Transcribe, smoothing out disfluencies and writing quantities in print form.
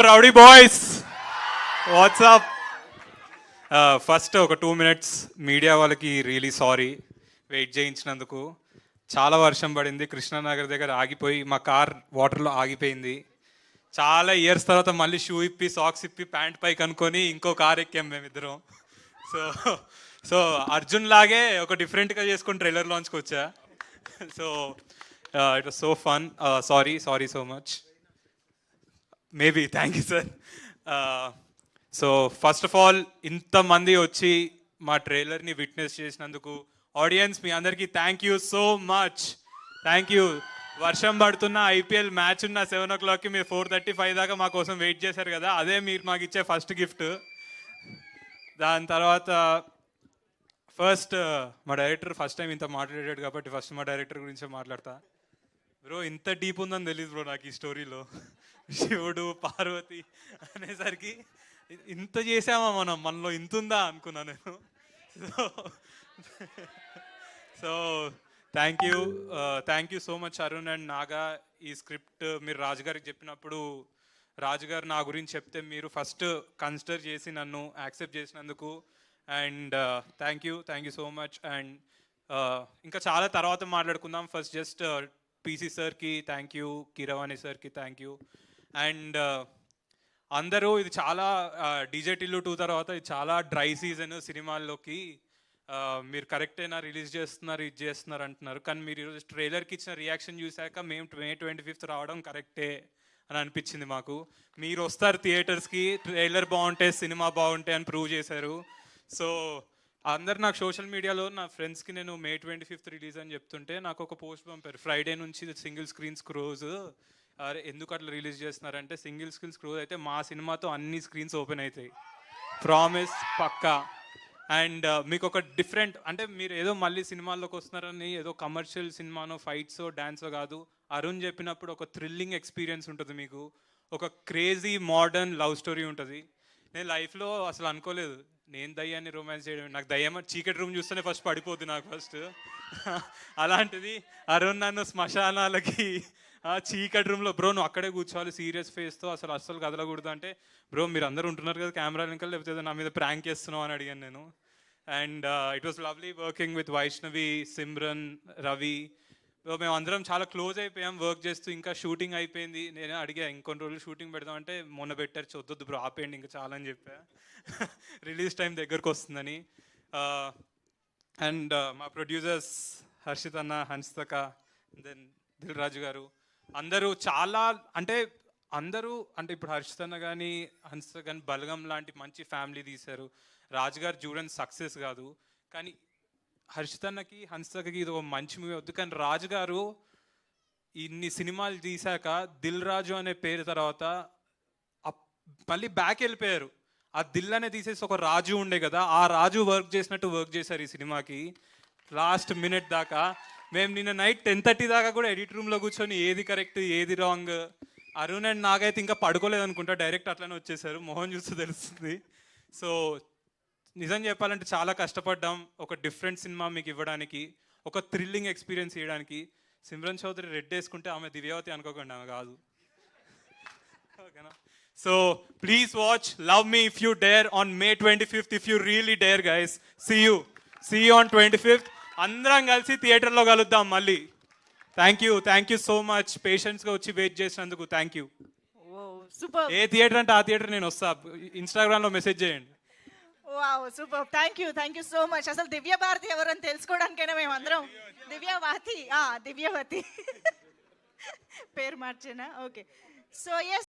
Rowdy boys WhatsApp. First ఒక 2 minutes media వాళ్ళకి really sorry wait చేయించినందుకు. చాలా వర్షం పడింది, కృష్ణానగర్ దగ్గర ఆగిపోయి మా కార్ వాటర్లో ఆగిపోయింది. చాలా ఇయర్స్ తర్వాత మళ్ళీ షూ ఇప్పి సాక్స్ ఇప్పి ప్యాంట్ పైకి అనుకొని ఇంకో కార్ ఎక్కాం మేమిద్దరం. సో సో అర్జున్ లాగే ఒక డిఫరెంట్గా చేసుకుని ట్రైలర్ లాంచ్కి వచ్చా. So it was so fun. Sorry so much. Maybe thank you sir. So first of all ఇంతమంది వచ్చి మా ట్రైలర్ని విట్నెస్ చేసినందుకు ఆడియన్స్ మీ అందరికీ thank you so much. Thank you. వర్షం పడుతున్న ఐపీఎల్ మ్యాచ్ ఉన్న 7 o'clockకి మీరు 4:35 దాకా మా కోసం వెయిట్ చేశారు కదా, అదే మీరు మాకు ఇచ్చే ఫస్ట్ గిఫ్ట్. దాని తర్వాత ఫస్ట్ మా డైరెక్టర్ ఫస్ట్ టైం ఇంత మాట్లాడాడు కాబట్టి ఫస్ట్ మా డైరెక్టర్ గురించే మాట్లాడతా. బ్రో ఇంత డీప్ ఉందని తెలియదు బ్రో నాకు ఈ స్టోరీలో. శివుడు పార్వతి అనేసరికి ఇంత చేసామా మనలో ఇంత ఉందా అనుకున్నా నేను. So thank you so much Arun and Naga. ఈ స్క్రిప్ట్ మీరు రాజుగారికి చెప్పినప్పుడు రాజుగారు నా గురించి చెప్తే మీరు ఫస్ట్ కన్సిడర్ చేసి నన్ను యాక్సెప్ట్ చేసినందుకు and thank you so much. And ఇంకా చాలా తర్వాత మాట్లాడుకుందాం. ఫస్ట్ జస్ట్ పీసీ సార్కి థ్యాంక్ యూ, కీరవాణి సార్కి థ్యాంక్ యూ. అండ్ అందరూ ఇది చాలా డీజే టిల్లు 2 తర్వాత ఇది చాలా డ్రై సీజన్ సినిమాల్లోకి. మీరు కరెక్టేనా రిలీజ్ చేస్తున్నారు ఇది చేస్తున్నారు అంటున్నారు, కానీ మీరు ఈరోజు ట్రైలర్కి ఇచ్చిన రియాక్షన్ చూశాక మేము May 25th రావడం కరెక్టే అని అనిపించింది మాకు. మీరు వస్తారు థియేటర్స్కి, ట్రైలర్ బాగుంటే సినిమా బాగుంటే అని ప్రూవ్ చేశారు. సో అందరు నాకు సోషల్ మీడియాలో నా ఫ్రెండ్స్కి నేను May 25th రిలీజ్ అని చెప్తుంటే నాకు ఒక పోస్ట్ పంపారు, ఫ్రైడే నుంచి సింగిల్ స్క్రీన్ స్క్రోజ్. అరే ఎందుకు అట్లా రిలీజ్ చేస్తున్నారంటే సింగిల్ స్క్రీన్ స్క్రోజ్ అయితే మా సినిమాతో అన్ని స్క్రీన్స్ ఓపెన్ అవుతాయి, ప్రామిస్ పక్కా. అండ్ మీకు ఒక డిఫరెంట్ అంటే మీరు ఏదో మళ్ళీ సినిమాల్లోకి వస్తున్నారని ఏదో కమర్షియల్ సినిమానో ఫైట్సో డాన్సో కాదు, అరుణ్ చెప్పినప్పుడు ఒక థ్రిల్లింగ్ ఎక్స్పీరియన్స్ ఉంటుంది మీకు, ఒక క్రేజీ మోడర్న్ లవ్ స్టోరీ ఉంటుంది. నేను లైఫ్లో అసలు అనుకోలేదు నేను దయ్యాన్ని రొమాన్స్ చేయడం, నాకు దయ్యం చీకటి రూమ్ చూస్తేనే ఫస్ట్ పడిపోద్ది నాకు ఫస్ట్. అలాంటిది అరుణ్ నన్ను శ్మశానాలకి చీకటి రూమ్లో బ్రో నువ్వు అక్కడే కూర్చోవాలి సీరియస్ ఫేస్తో అస్సలు కదలకూడదు అంటే, బ్రో మీరు అందరూ ఉంటున్నారు కదా కెమెరా వెనకాల, లేకపోతే నా మీద ప్రాంక్ చేస్తున్నావు అని అడిగాను నేను. And it was lovely working with Vaishnavi, Simran, Ravi. మేము అందరం చాలా క్లోజ్ అయిపోయాం వర్క్ చేస్తూ. ఇంకా షూటింగ్ అయిపోయింది, నేను అడిగా ఇంకొన్ని రోజులు షూటింగ్ పెడదామంటే మొన్న పెట్టారు చొద్దొద్దు బ్రో ఆపేయండి ఇంకా చాలా అని చెప్పా. రిలీజ్ టైం దగ్గరకు వస్తుందని. అండ్ మా ప్రొడ్యూసర్స్ హర్షిత్ అన్న, హన్స్తక, దెన్ దిల్ రాజు గారు, అందరూ చాలా అంటే ఇప్పుడు హర్షిత్ అన్న కానీ హన్స్తక కానీ బలగం లాంటి మంచి ఫ్యామిలీ తీశారు. రాజుగారు చూడని సక్సెస్ కాదు, కానీ హర్షిత్ అన్నకి హన్స్తకకి ఇది ఒక మంచి మూవీ వద్దు, కానీ రాజుగారు ఇన్ని సినిమాలు తీశాక దిల్ రాజు అనే పేరు తర్వాత మళ్ళీ బ్యాక్ వెళ్ళిపోయారు. ఆ దిల్ అనే తీసేసి ఒక రాజు ఉండే కదా, ఆ రాజు వర్క్ చేసినట్టు వర్క్ చేశారు ఈ సినిమాకి లాస్ట్ మినిట్ దాకా. మేము నిన్న నైట్ 10:30 దాకా కూడా ఎడిట్ రూమ్లో కూర్చొని ఏది కరెక్ట్ ఏది రాంగ్. అరుణ్ అండ్ నాగైతే ఇంకా పడుకోలేదు అనుకుంటా, డైరెక్ట్ అట్లనే వచ్చేసారు, మొహం చూస్తే తెలుస్తుంది. సో నిజం చెప్పాలంటే చాలా కష్టపడ్డాం ఒక డిఫరెంట్ సినిమా మీకు ఇవ్వడానికి, ఒక థ్రిల్లింగ్ ఎక్స్పీరియన్స్ ఇవ్వడానికి. సిమ్రన్ చౌదరి రెడ్ వేసుకుంటే ఆమె దివ్యావతి అనుకోకండి, ఆమె కాదు, ఓకేనా? So please watch love me if you dare on May 25th if you really dare guys. See you on 25th. అందరం కలిసి థియేటర్లో కలుద్దాం మళ్ళీ. థ్యాంక్ యూ సో మచ్ పేషెంట్స్గా వచ్చి వెయిట్ చేసినందుకు. Thank you. ఏ థియేటర్ అంటే ఆ థియేటర్ నేను వస్తా, ఇన్స్టాగ్రామ్లో మెసేజ్ చేయండి. Wow super. Thank you so much. అసలు దివ్య భారతి ఎవరని తెలుసుకోవడానికైనా మేము అందరం దివ్యవతి పేరు మార్చేనా? ఓకే. So yes.